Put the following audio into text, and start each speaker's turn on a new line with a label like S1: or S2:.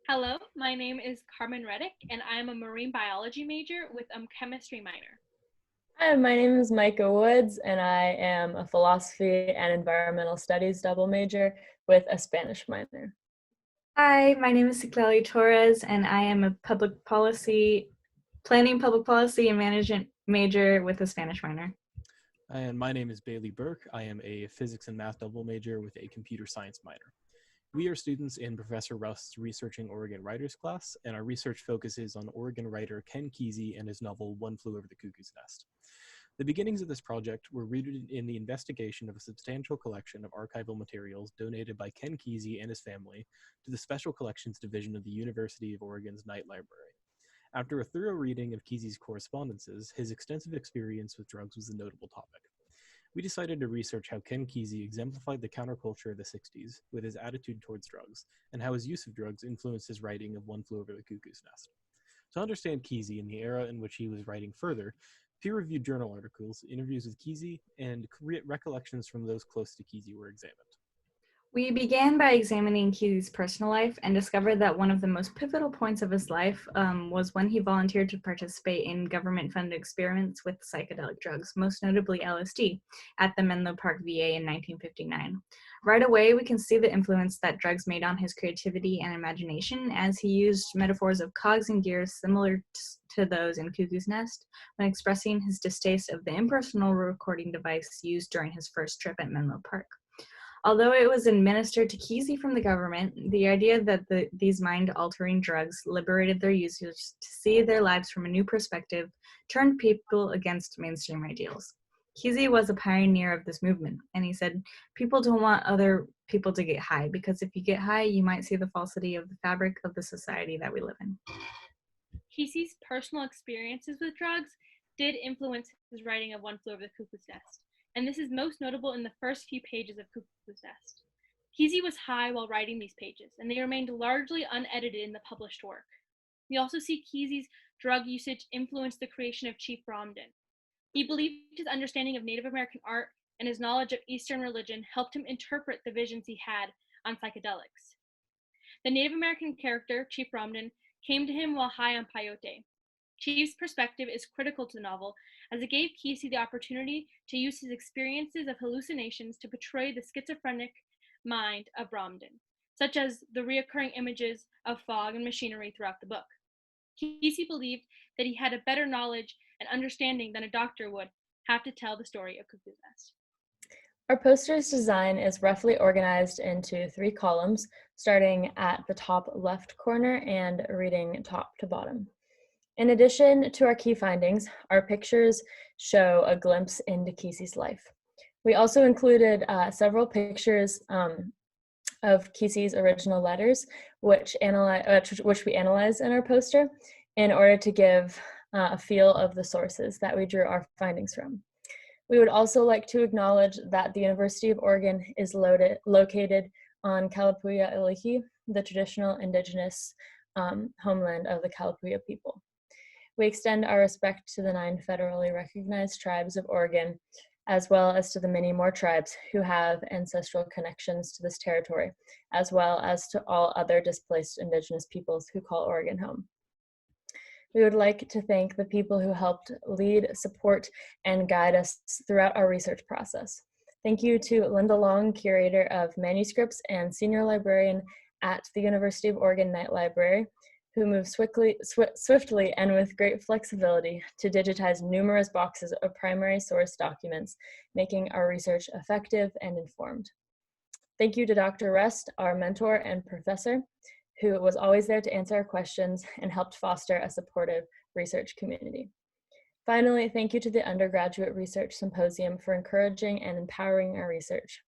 S1: Hello, my name is Carmen Reddick, and I am a marine biology major with a chemistry minor.
S2: Hi, my name is Micah Woods, and I am a philosophy and environmental studies double major with a Spanish minor.
S3: Hi, my name is Xitalie Torres, and I am a planning public policy and management major with a Spanish minor.
S4: And my name is Bayley Burke. I am a physics and math double major with a computer science minor. We are students in Professor Rust's Researching Oregon Writers class, and our research focuses on Oregon writer Ken Kesey and his novel One Flew Over the Cuckoo's Nest. The beginnings of this project were rooted in the investigation of a substantial collection of archival materials donated by Ken Kesey and his family to the Special Collections Division of the University of Oregon's Knight Library. After a thorough reading of Kesey's correspondences, his extensive experience with drugs was a notable topic. We decided to research how Ken Kesey exemplified the counterculture of the 60s with his attitude towards drugs, and how his use of drugs influenced his writing of One Flew Over the Cuckoo's Nest. To understand Kesey in the era in which he was writing further, peer-reviewed journal articles, interviews with Kesey, and recollections from those close to Kesey were examined.
S3: We began by examining Kesey's personal life and discovered that one of the most pivotal points of his life was when he volunteered to participate in government-funded experiments with psychedelic drugs, most notably LSD, at the Menlo Park VA in 1959. Right away, we can see the influence that drugs made on his creativity and imagination, as he used metaphors of cogs and gears similar to those in Cuckoo's Nest when expressing his distaste of the impersonal recording device used during his first trip at Menlo Park. Although it was administered to Kesey from the government, the idea that these mind-altering drugs liberated their users to see their lives from a new perspective turned people against mainstream ideals. Kesey was a pioneer of this movement, and he said, "People don't want other people to get high, because if you get high, you might see the falsity of the fabric of the society that we live in."
S1: Kesey's personal experiences with drugs did influence his writing of One Flew Over the Cuckoo's Nest, and this is most notable in the first few pages of Cuckoo's Nest. Kesey was high while writing these pages, and they remained largely unedited in the published work. We also see Kesey's drug usage influence the creation of Chief Bromden. He believed his understanding of Native American art and his knowledge of Eastern religion helped him interpret the visions he had on psychedelics. The Native American character, Chief Bromden, came to him while high on peyote. Chief's perspective is critical to the novel, as it gave Kesey the opportunity to use his experiences of hallucinations to portray the schizophrenic mind of Bromden, such as the recurring images of fog and machinery throughout the book. Kesey believed that he had a better knowledge and understanding than a doctor would have to tell the story of Cuckoo's Nest.
S2: Our poster's design is roughly organized into 3 columns, starting at the top left corner and reading top to bottom. In addition to our key findings, our pictures show a glimpse into Kesey's life. We also included several pictures of Kesey's original letters, which we analyze in our poster in order to give a feel of the sources that we drew our findings from. We would also like to acknowledge that the University of Oregon is located on Kalapuya Ilihi, the traditional indigenous homeland of the Kalapuya people. We extend our respect to the 9 federally recognized tribes of Oregon, as well as to the many more tribes who have ancestral connections to this territory, as well as to all other displaced indigenous peoples who call Oregon home. We would like to thank the people who helped lead, support, and guide us throughout our research process. Thank you to Linda Long, curator of manuscripts and senior librarian at the University of Oregon Knight Library, who moved swiftly and with great flexibility to digitize numerous boxes of primary source documents, making our research effective and informed. Thank you to Dr. Rust, our mentor and professor, who was always there to answer our questions and helped foster a supportive research community. Finally, thank you to the Undergraduate Research Symposium for encouraging and empowering our research.